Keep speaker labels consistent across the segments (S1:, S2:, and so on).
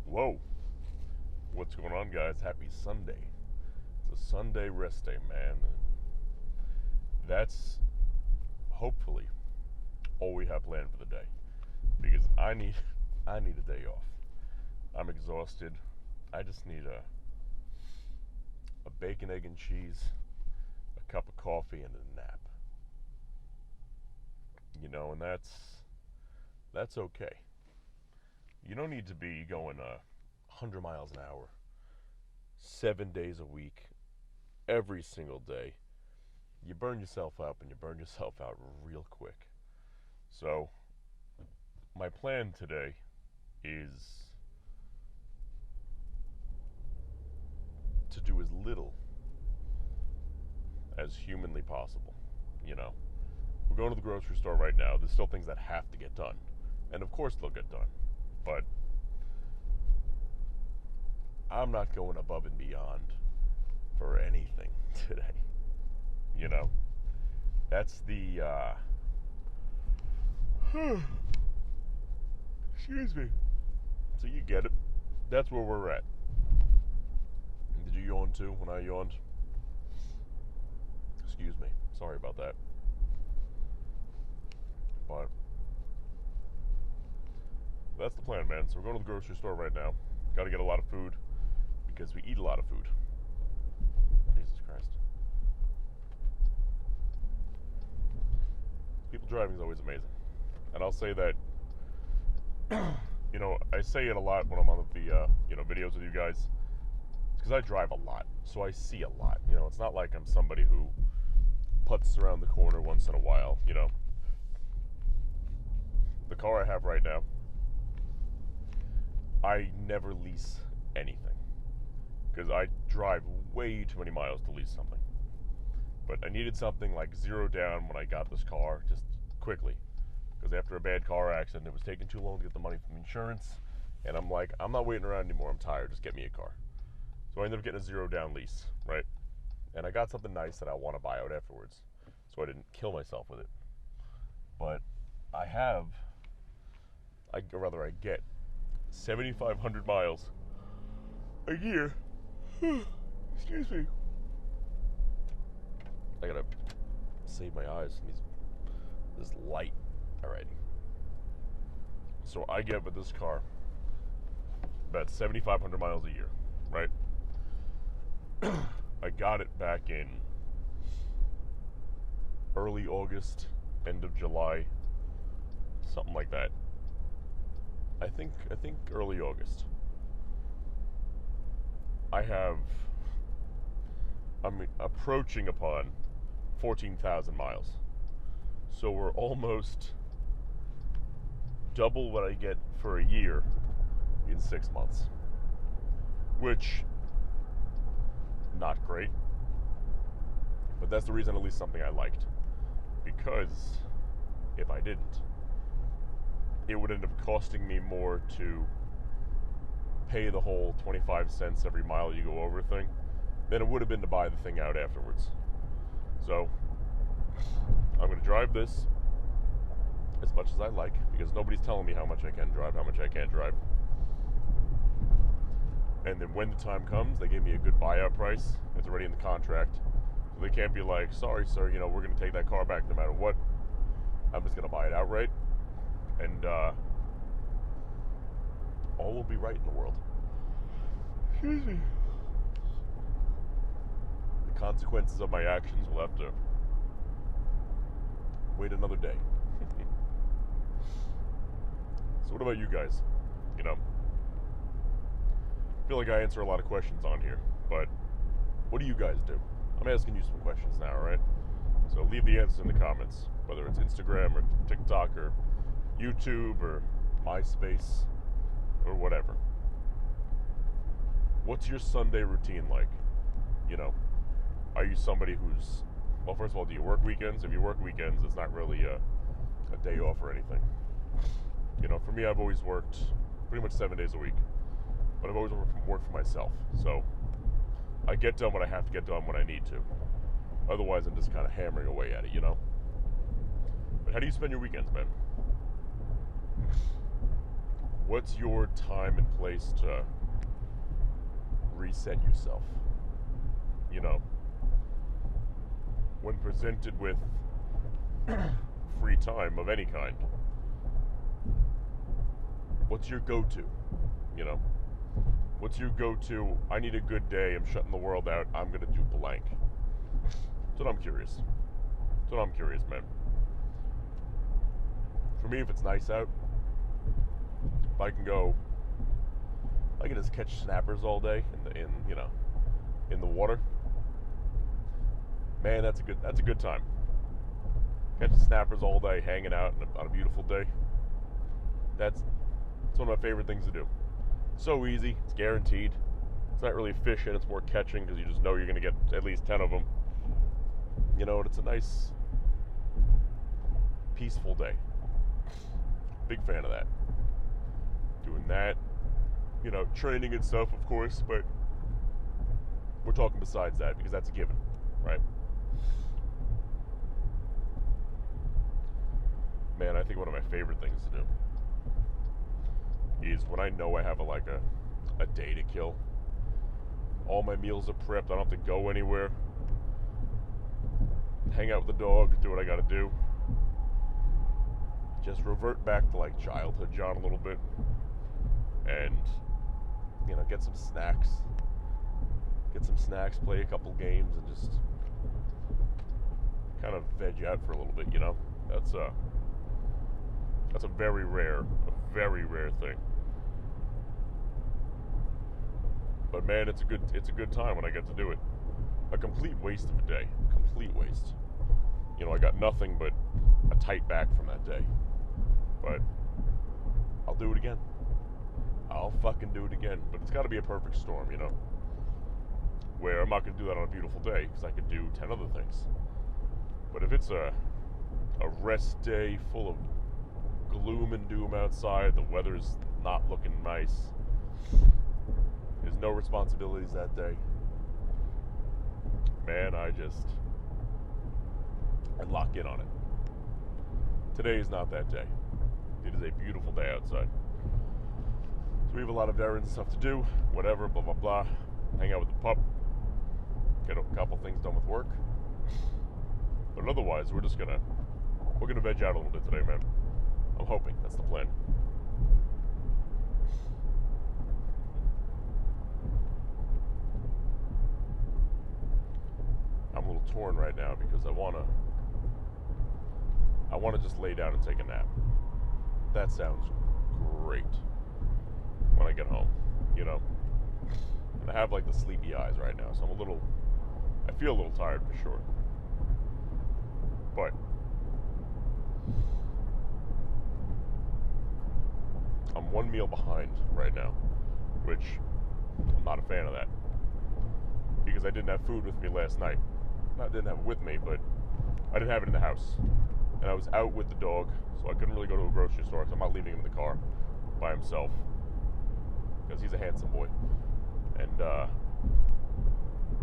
S1: Whoa, what's going on, guys? Happy Sunday. It's a Sunday rest day, man. That's hopefully all we have planned for the day, because I need a day off. I'm exhausted. I just need a bacon, egg, and cheese, a cup of coffee, and a nap. And that's okay. You don't need to be going 100 miles an hour, 7 days a week, every single day. You burn yourself up, and you burn yourself out real quick. So, my plan today is to do as little as humanly possible. We're going to the grocery store right now. There's still things that have to get done, and of course they'll get done. But I'm not going above and beyond for anything today. That's the excuse me. So you get it. That's where we're at. Did you yawn too when I yawned? Excuse me. Sorry about that. But that's the plan, man. So we're going to the grocery store right now. Got to get a lot of food because we eat a lot of food. Jesus Christ. People driving is always amazing. And I'll say that, I say it a lot when I'm on the, videos with you guys. It's because I drive a lot, so I see a lot. It's not like I'm somebody who puts around the corner once in a while, The car I have right now, I never lease anything because I drive way too many miles to lease something. But I needed something like zero down when I got this car, just quickly, because after a bad car accident, it was taking too long to get the money from insurance, and I'm like, I'm not waiting around anymore. I'm tired. Just get me a car. So I ended up getting a zero down lease, right? And I got something nice that I want to buy out afterwards, so I didn't kill myself with it. But I get 7,500 miles a year. Excuse me. I gotta save my eyes from this light already. So I get with this car about 7,500 miles a year, right? I got it back in early August, end of July, something like that. I think early August. I'm approaching upon 14,000 miles. So we're almost double what I get for a year in 6 months. Which, not great. But that's the reason, at least something I liked. Because if I didn't, it would end up costing me more to pay the whole 25 cents every mile you go over thing than it would have been to buy the thing out afterwards. So I'm going to drive this as much as I like, because nobody's telling me how much I can drive, how much I can't drive. And then when the time comes, they give me a good buyout price. It's already in the contract. So they can't be like, sorry, sir, we're going to take that car back no matter what. I'm just going to buy it outright. And all will be right in the world. Excuse me. The consequences of my actions will have to wait another day. So what about you guys? I feel like I answer a lot of questions on here, but what do you guys do? I'm asking you some questions now, alright? So leave the answers in the comments, whether it's Instagram or TikTok or YouTube or MySpace or whatever. What's your Sunday routine like? Are you somebody who's, well, first of all, do you work weekends? If you work weekends, it's not really a day off or anything. For me, I've always worked pretty much 7 days a week, but I've always worked for myself. So I get done what I have to get done when I need to. Otherwise, I'm just kind of hammering away at it, But how do you spend your weekends, man? What's your time and place to reset yourself? You know, when presented with free time of any kind, what's your go-to? You know, what's your go-to? I need a good day. I'm shutting the world out. I'm going to do blank. That's what I'm curious. That's what I'm curious, man. For me, if it's nice out, if I can just catch snappers all day in the water. Man, that's a good time. Catching snappers all day, hanging out on a beautiful day. That's one of my favorite things to do. So easy, it's guaranteed. It's not really fishing, it's more catching because you just know you're going to get at least 10 of them. You know, it's a nice, peaceful day. Big fan of that. Doing that, you know, training and stuff, of course, but we're talking besides that because that's a given, right? Man, I think one of my favorite things to do is when I know I have a day to kill. All my meals are prepped. I don't have to go anywhere. Hang out with the dog, do what I got to do. Just revert back to like childhood John a little bit, and you know, get some snacks, play a couple games, and just kind of veg out for a little bit. You know, that's a very rare thing. But man, it's a good time when I get to do it. A complete waste of a day. Complete waste. You know, I got nothing but a tight back from that day. But I'll do it again. I'll fucking do it again. But it's got to be a perfect storm, you know? Where I'm not going to do that on a beautiful day, because I could do 10 other things. But if it's a rest day full of gloom and doom outside, the weather's not looking nice, there's no responsibilities that day, man, I lock in on it. Today is not that day. It is a beautiful day outside. So we have a lot of errands and stuff to do, whatever, blah, blah, blah. Hang out with the pup, get a couple things done with work. But otherwise, we're gonna veg out a little bit today, man. I'm hoping that's the plan. I'm a little torn right now because I wanna just lay down and take a nap. That sounds great when I get home, you know. And I have like the sleepy eyes right now, so I feel a little tired for sure. But I'm one meal behind right now, which I'm not a fan of that, because I didn't have food with me last night. Not didn't have it with me, but I didn't have it in the house. And I was out with the dog, so I couldn't really go to a grocery store, so I'm not leaving him in the car by himself, because he's a handsome boy. And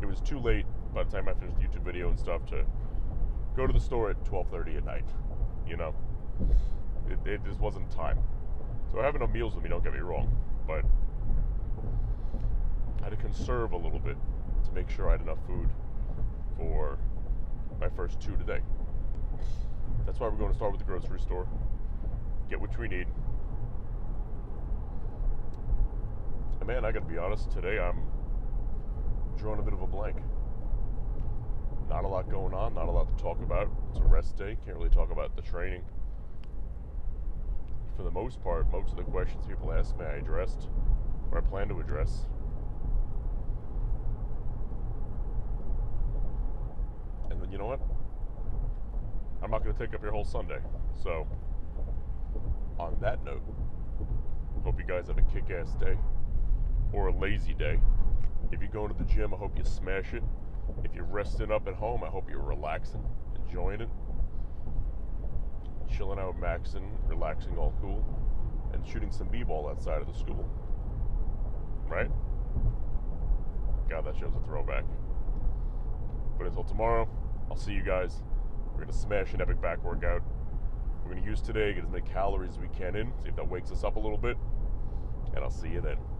S1: it was too late by the time I finished the YouTube video and stuff to go to the store at 12:30 at night, you know? It just wasn't time. So I have enough meals with me, don't get me wrong, but I had to conserve a little bit to make sure I had enough food for my first 2 today. That's why we're going to start with the grocery store, get what we need. And man, I gotta be honest, today I'm drawing a bit of a blank. Not a lot going on, not a lot to talk about. It's a rest day, can't really talk about the training. For the most part, most of the questions people ask me, I addressed, or I plan to address. And then, you know what? I'm not going to take up your whole Sunday. So, on that note, hope you guys have a kick-ass day, or a lazy day. If you're going to the gym, I hope you smash it. If you're resting up at home, I hope you're relaxing, enjoying it. Chilling out, maxing, relaxing, all cool, and shooting some b-ball outside of the school. Right? God, that show's a throwback. But until tomorrow, I'll see you guys. We're going to smash an epic back workout. We're going to use today, get as many calories as we can in, see if that wakes us up a little bit. and I'll see you then.